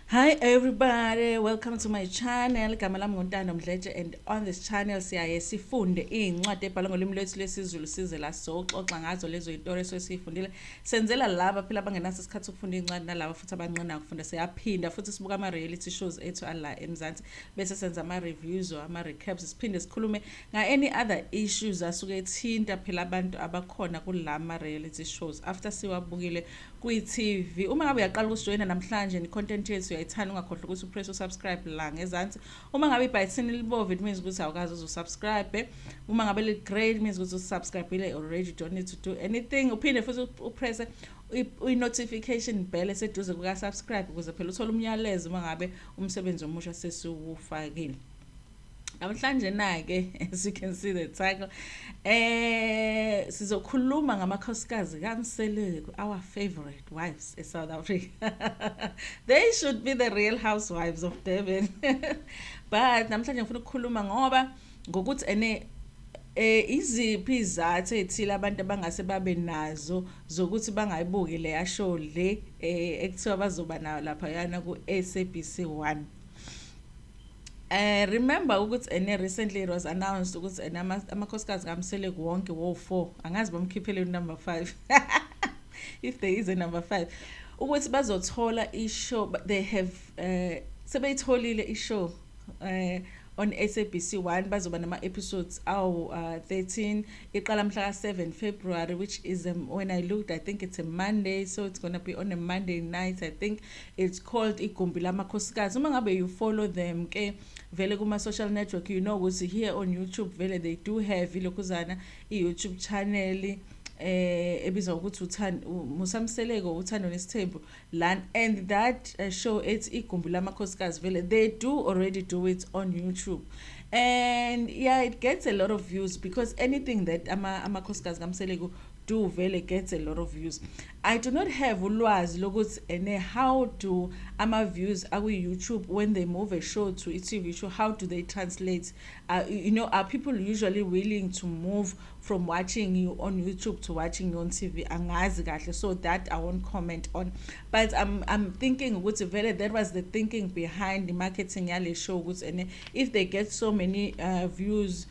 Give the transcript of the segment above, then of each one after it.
Hi everybody, welcome to my channel. Gama lami nguNtando Mdletshe, and on this channel siyaye sifunde incwadi ebhalwe ngolimi lwethu lwesiZulu size la soxoxa ngazo lezo izitori esifundile. Senzela laba phela abangenaso isikhathi sokufunda incwadi nalabo futhi abanqina ukufunda. Siyaphinda futhi sibuka ama reality shows ethu ala eMzansi bese senza ama reviews or ama recaps. Siphinde sikhulume nga any other issues asuke ethinta phela abantu abakhona kulama reality shows after siwabukile kwi-TV. Uma ngabe uyaqala ukusijoyina namhlanje ni-content yethu uyayithanda, ungakhohlwa ukuthi upress usubscribe la ngezansi. Uma ngabe ibhayithini libove, it means ukuthi awukazi uzusubscribe. Uma ngabe li-grey, it means ukuthi usubscribe already, don't need to do anything. Uphinde futhi upress i-notification bell eseduze kuka-subscribe ukuze phela uthole umyalezo uma ngabe umsebenzi omusha sesiwufakile. Namhlanje na-ke, as you can see the title, sizokhuluma ngamakhosikazi kaMseleku, our favorite wives in South Africa. They should be the real housewives of Durban. But namhlanje ngifuna ukukhuluma ngokuthi iziphi izathu ezithile abantu abangase babe nazo zokuthi bangayibuki le show le ekuthiwa bazoba nayo lapha yana ku-SABC 1. Remember ukuthi recently it was announced ukuthi amakhosikazi kaMseleku wonke wo4, angazi bamkhiphele number 5 if there is a number 5, ukuthi bazothola ishow, but they have sebeyitholile ishow on SABC 1. Bazoba nama episodes 13 iqala mhla ka7 February, which is when I looked, I think it's a Monday, so it's going to be on a Monday night. I think it's called Igumbi Lamakhosikazi. Uma ngabe you follow them ke vele kuma social network, you know ukuthi here on YouTube vele they do have ilokhuzana i-YouTube channel ebizwa ukuthi Mseleku uthando nesithembu lan, and that show it's Igumbi Lamakhosikazi vele they do already do it on YouTube, and yeah, it gets a lot of views because anything that amakhosikazi kaMseleku do vele gets a lot of views. I do not have ulwazi lokuthi how do ama views aku-YouTube when they move a show to a TV show, how do they translate? Are people usually willing to move from watching you on YouTube to watching you on TV? Angazi kahle, so that I won't comment on. But I'm thinking ukuthi vele that was the thinking behind the marketing yale show ukuthi if they get so many views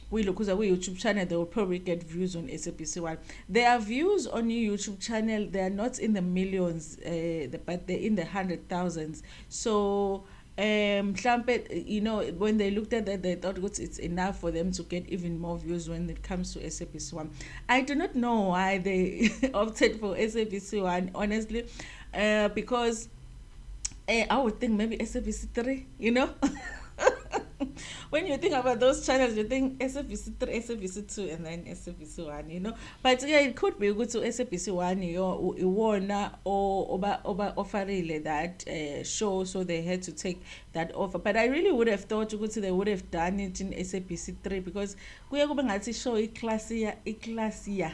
we look at YouTube channel, they will probably get views on SABC 1. Their views on your YouTube channel, they are not in the millions, but they're in the 100,000s. So when they looked at that, they thought it's enough for them to get even more views when it comes to SABC 1. I do not know why they opted for SABC 1, honestly, because I would think maybe SABC 3, when you think about those channels, you think SABC 3, SABC 2, and then SABC 1, But yeah, it could be good to SABC 1, iwona or offerile that show, so they had to take that offer. But I really would have thought they would have done it in SABC 3 because kuya kube ngathi show iklasiya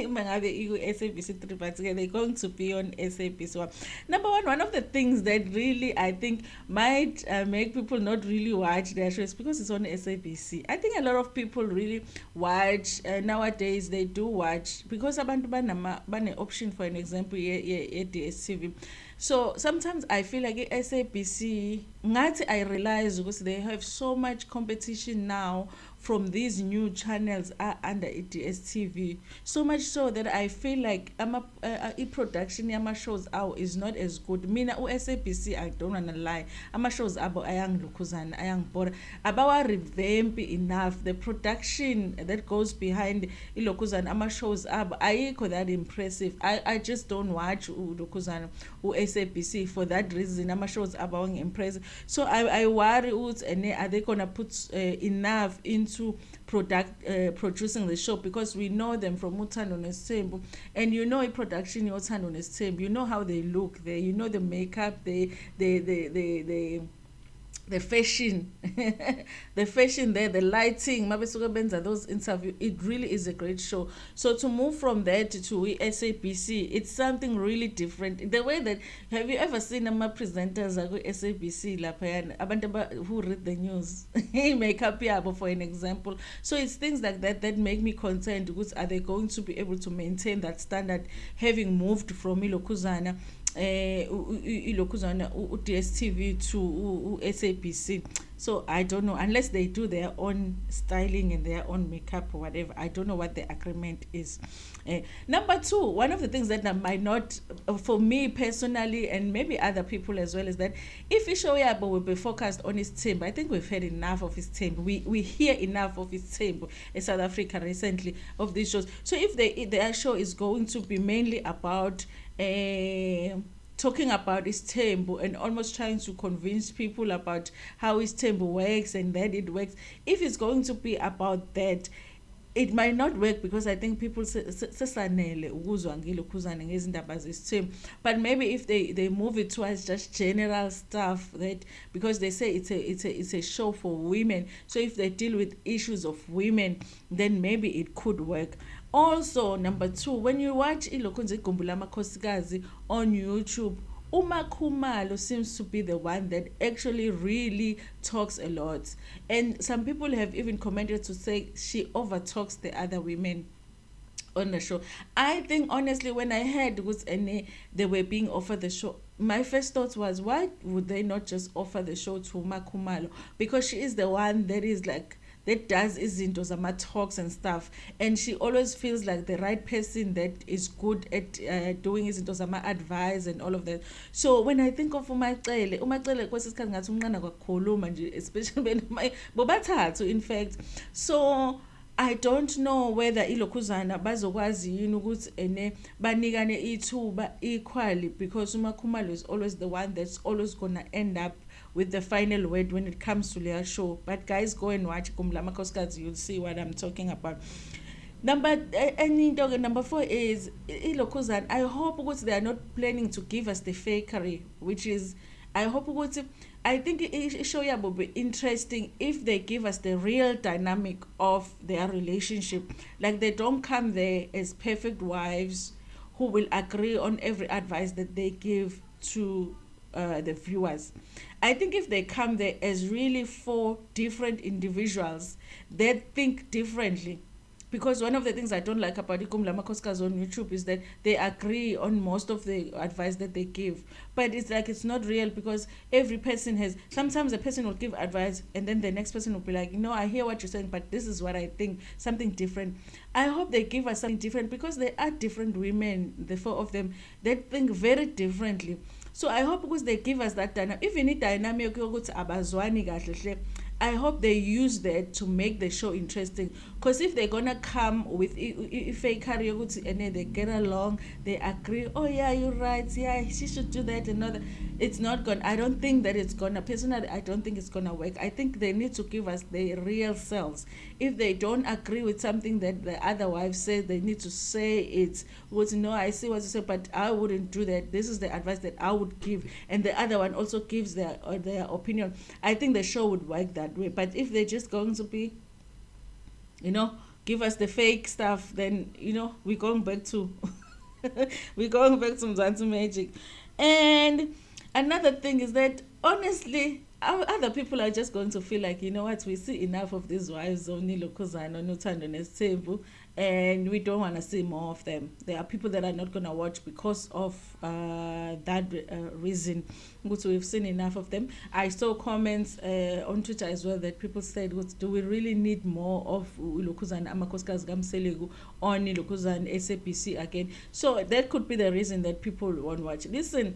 mangabe SABC 3, but they're going to be on SABC 1. Number one of the things that really I think might make people not really watch their shows because it's on SABC. I think a lot of people really watch nowadays. They do watch because abantu bane option, for an example, DSTV. So sometimes I feel like SABC, I realize because they have so much competition now from these new channels under DSTV, so much so that I feel like production yama shows out is not as good. Mina SABC, I don't wanna lie, ama shows abo ayang lukuzana, ayang bora, abawa revamp enough. The production that goes behind ilokuzana ama shows abo ayikho that impressive. I just don't watch lukuzana SABC for that reason. Ama shows abo ang impressive, so I worry are they gonna put enough into producing the show, because we know them from uthando nesithembu, and a production yothando nesithembu, you know how they look there, the makeup, the fashion the fashion there, the lighting, mabesuka benza those interview, it really is a great show. So to move from that to SABC, it's something really different. The way that, have you ever seen presenters at SABC lapha abantu who read the news makeup yabo, for an example? So it's things like that make me concerned because are they going to be able to maintain that standard, having moved from ilokuzana ilokhuzana u-DSTV to u-SABC. So I don't know, unless they do their own styling and their own makeup or whatever. I don't know what the agreement is. Number two, one of the things that might not, for me personally, and maybe other people as well, is that if Ishoyabo will be focused on his team, I think we've heard enough of his team. We hear enough of his team in South Africa recently of these shows. So if their show is going to be mainly about talking about his temple and almost trying to convince people about how his temple works and that it works, if it's going to be about that, it might not work, because I think people sesanele ukuzwa ngilokhuzana ngezindaba zesithembu. But maybe if they move it towards just general stuff, that because they say it's a show for women, so if they deal with issues of women, then maybe it could work. Also, number two, when you watch ilokhunze igumbu lamakhosikazi on YouTube, Uma Khumalo seems to be the one that actually really talks a lot. And some people have even commented to say she overtalks the other women on the show. I think honestly, when I heard they were being offered the show, my first thought was, why would they not just offer the show to Uma Khumalo? Because she is the one that is like, that does izinto zama-talks and stuff, and she always feels like the right person that is good at doing izinto zama-advice and all of that. So when I think of umacele kwesinye isikhathi ngathi umncane kakhuluma nje, especially bobathathu in fact. So I don't know whether ilokhuzana bazokwazi yini ukuthi banikane ithuba equally, because Uma Khumalo is always the one that's always gonna end up with the final word when it comes to their show. But guys, go and watch Igumbu lamakhosikazi, you'll see what I'm talking about. Number four is ilokhuzana. I hope they are not planning to give us the fakery, which is, I think it show will be interesting if they give us the real dynamic of their relationship. Like, they don't come there as perfect wives who will agree on every advice that they give to the viewers. I think if they come there as really four different individuals that think differently, because one of the things I don't like about Igumbu lamakhosikazi on YouTube is that they agree on most of the advice that they give, but it's like it's not real, because every person has, sometimes a person will give advice and then the next person will be like, no, I hear what you're saying, but this is what I think, something different. I hope they give us something different, because they are different women, the four of them, that think very differently. So I hope because they give us that dynamic, even if dynamic yokuthi abazwani kahle, I hope they use that to make the show interesting. Because if they're gonna come with fake yokuthi and they get along, they agree, oh yeah, you're right, yeah, she should do that and all that, it's not gonna, I don't think that it's gonna, personally, I don't think it's gonna work. I think they need to give us their real selves. If they don't agree with something that the other wife said, they need to say it. No, I see what you say, but I wouldn't do that. This is the advice that I would give, and the other one also gives their opinion. I think the show would work that way. But if they're just going to be, give us the fake stuff, then we're going back to Mzansi Magic. And another thing is that, honestly, other people are just going to feel like, you know what, we see enough of these wives of Nilokhuzana, Nothando Nesithembu, and we don't want to see more of them. There are people that are not going to watch because of that reason. We've seen enough of them. I saw comments on Twitter as well that people said, do we really need more of Ilokhuzana Amakhosikazi Mseleku on Ilokhuzana SABC again? So that could be the reason that people won't watch. Listen,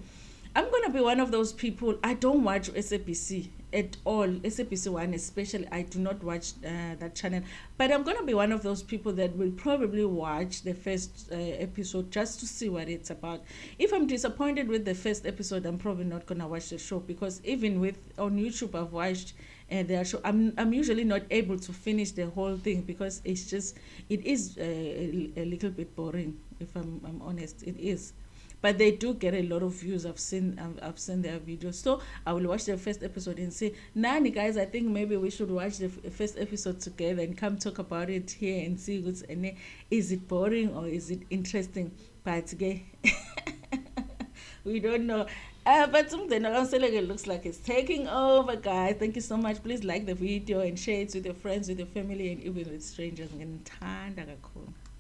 I'm going to be one of those people. I don't watch SABC at all. SABC 1 especially, I do not watch that channel. But I'm going to be one of those people that will probably watch the first episode just to see what it's about. If I'm disappointed with the first episode, I'm probably not going to watch the show, because even on YouTube, I've watched their show. I'm usually not able to finish the whole thing, because it is a little bit boring, if I'm honest. It is. But they do get a lot of views. I've seen their videos. So I will watch the first episode and say, Nani guys, I think maybe we should watch the first episode together and come talk about it here and see is it boring or is it interesting. But we don't know. But something it looks like it's taking over, guys. Thank you so much. Please like the video and share it with your friends, with your family, and even with strangers.